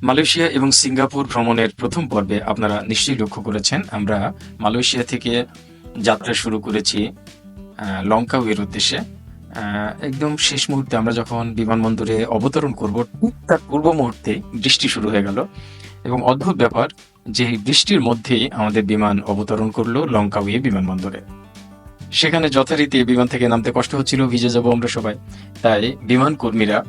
Malaysia এবং Singapore ভ্রমণের প্রথম পর্বে আপনারা নিশ্চয়ই লক্ষ্য করেছেন, আমরা মালয়েশিয়া থেকে যাত্রা শুরু করেছি লঙ্কাউয়ের উদ্দেশ্যে। একদম শেষ মুহূর্তে আমরা যখন বিমানবন্দরে অবতরণ করব, ঠিক তার পূর্ব মুহূর্তে বৃষ্টি শুরু হয়ে গেল এবং অদ্ভুত ব্যাপার যে বৃষ্টির মধ্যেই আমাদের বিমান অবতরণ করলো লঙ্কাউয়ে বিমানবন্দরে। সেখানে যথারীতি বিমান থেকে নামতে কষ্ট হচ্ছিল, ভিজে যাবো আমরা সবাই। তাই বিমান কর্মীরা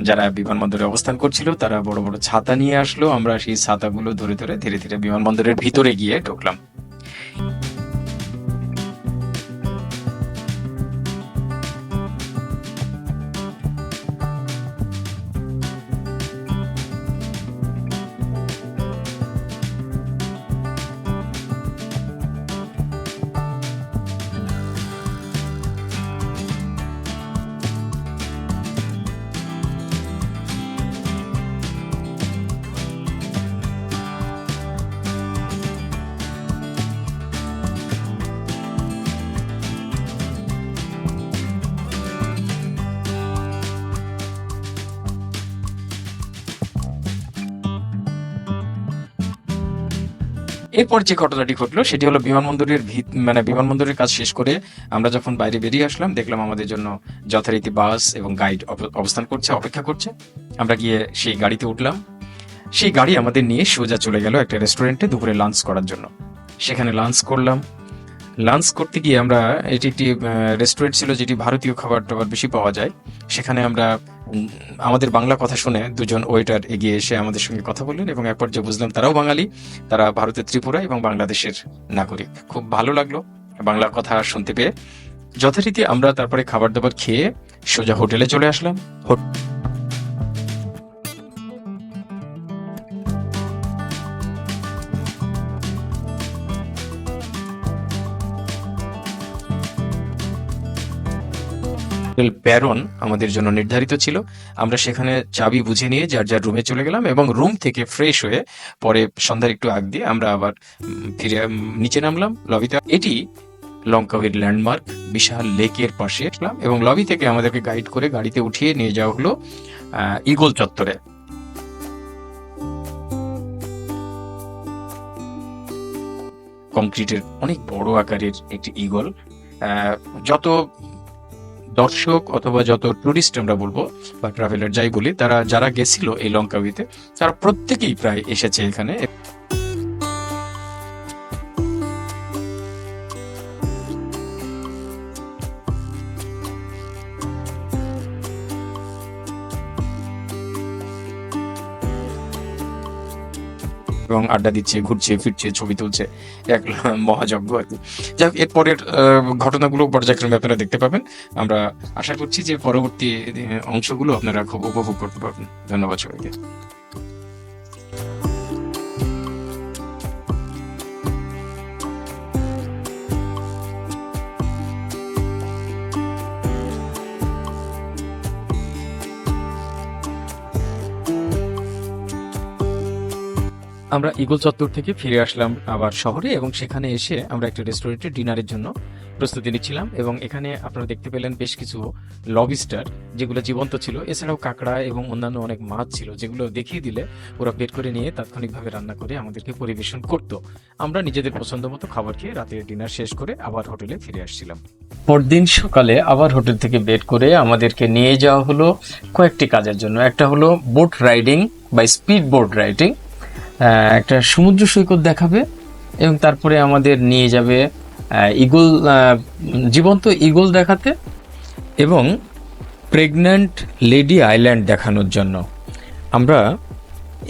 যারা বিমানবন্দরে অবস্থান করছিল তারা বড় বড় ছাতা নিয়ে আসলো। আমরা সেই ছাতাগুলো ধরে ধরে ধীরে ধীরে বিমানবন্দরের ভিতরে গিয়ে ঢুকলাম। এরপর যে ঘটনাটি ঘটলো সেটি হলো বিমানবন্দরের বিমানবন্দরের কাজ শেষ করে আমরা যখন বাইরে বেরিয়ে আসলাম, দেখলাম আমাদের জন্য যথারীতি বাস এবং গাইড অবস্থান করছে, অপেক্ষা করছে। আমরা গিয়ে সেই গাড়িতে উঠলাম। সেই গাড়ি আমাদের নিয়ে সোজা চলে গেল একটা রেস্টুরেন্টে দুপুরে লাঞ্চ করার জন্য। সেখানে লাঞ্চ করলাম। লাঞ্চ করতে গিয়ে আমরা, এটি একটি রেস্টুরেন্ট ছিল যেটি ভারতীয় খাবার টাবার বেশি পাওয়া যায়। সেখানে আমরা আমাদের বাংলা কথা শুনে দুজন ওয়েটার এগিয়ে এসে আমাদের সঙ্গে কথা বললেন এবং এক পর্যায়ে বুঝলাম তারাও বাঙালি, তারা ভারতের ত্রিপুরা এবং বাংলাদেশের নাগরিক। খুব ভালো লাগলো বাংলা কথা শুনতে পেয়ে। যথারীতি আমরা তারপরে খাবার দাবার খেয়ে সোজা হোটেলে চলে আসলাম। হোটেল প্যারন আমাদের জন্য নির্ধারিত ছিল। আমরা সেখানে চাবি বুঝে নিয়ে যার যার রুমে চলে গেলাম এবং রুম থেকে ফ্রেশ হয়ে পরে সন্ধ্যার একটু আগ দিয়ে আমরা আবার ফিরে নিচে নামলাম লবিতে। এটি লঙ্কাউয়ের ল্যান্ডমার্ক, বিশাল লেকের পাশে আসলাম এবং লবি থেকে আমাদেরকে গাইড করে গাড়িতে উঠিয়ে নিয়ে যাওয়া হলো ইগল চত্বরে। কংক্রিটের অনেক বড় আকারের একটি ইগল। যত দর্শক অথবা যত টুরিস্ট আমরা বলবো বা ট্রাভেলার যাই বলি, তারা যারা গেছিল এই লঙ্কাউইতে তারা প্রত্যেকেই প্রায় এসেছে এখানে। এবং আড্ডা দিচ্ছে, ঘুরছে ফিরছে, ছবি তুলছে, এক মহাযজ্ঞ আর কি। যাই হোক, এরপরের ঘটনাগুলো পর্যায়ক্রমে আপনারা দেখতে পাবেন। আমরা আশা করছি যে পরবর্তী অংশগুলো আপনারা খুব উপভোগ করতে পারবেন। ধন্যবাদ সবাইকে। আমরা ইগল চত্বর থেকে ফিরে আসলাম আবার শহরে এবং সেখানে এসে আমরা একটা রেস্টুরেন্টে ডিনারের জন্য প্রস্তুতি নিচ্ছিলাম এবং এখানে আপনারা দেখতে পেলেন বেশ কিছু লবিস্টার যেগুলো জীবন্ত ছিল। এছাড়াও কাঁকড়া এবং অন্যান্য অনেক মাছ ছিল যেগুলো দেখিয়ে দিলে ওরা বের করে নিয়ে তাৎক্ষণিকভাবে রান্না করে আমাদেরকে পরিবেশন করত। আমরা নিজেদের পছন্দ মতো খাবার খেয়ে রাতের ডিনার শেষ করে আবার হোটেলে ফিরে আসছিলাম। পরদিন সকালে আবার হোটেল থেকে বের করে আমাদেরকে নিয়ে যাওয়া হলো কয়েকটি কাজের জন্য। একটা হলো বোট রাইডিং বা স্পিড বোট রাইডিং, একটা সমুদ্র সৈকত দেখাবে এবং তারপরে আমাদের নিয়ে যাবে ইগল, জীবন্ত ইগল দেখাতে এবং প্রেগন্যান্ট লেডি আইল্যান্ড দেখানোর জন্য। আমরা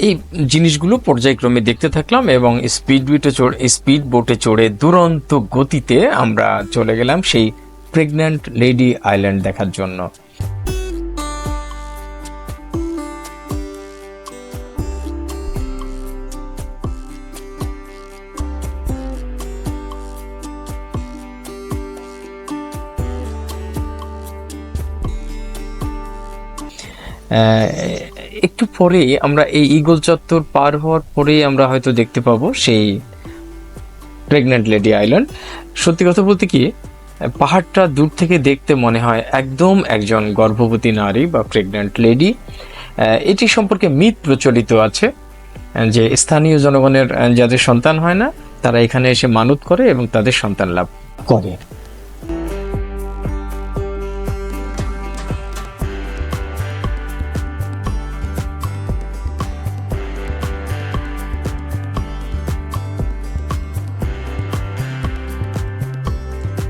এই জিনিসগুলো পর্যায়ক্রমে দেখতে থাকলাম এবং স্পিড বোটে চড়ে দুরন্ত গতিতে আমরা চলে গেলাম সেই প্রেগন্যান্ট লেডি আইল্যান্ড দেখার জন্য। একটু পরেই আমরা এই ইগল চত্বর পার হওয়ার পরেই আমরা হয়তো দেখতে পাবো সেই প্রেগন্যান্ট লেডি আইল্যান্ড। সত্যি কথা বলতে কি, পাহাড়টা দূর থেকে দেখতে মনে হয় একদম একজন গর্ভবতী নারী বা প্রেগন্যান্ট লেডি এটি সম্পর্কে মিথ প্রচলিত আছে যে স্থানীয় জনগণের যাদের সন্তান হয় না তারা এখানে এসে মানত করে এবং তাদের সন্তান লাভ করে।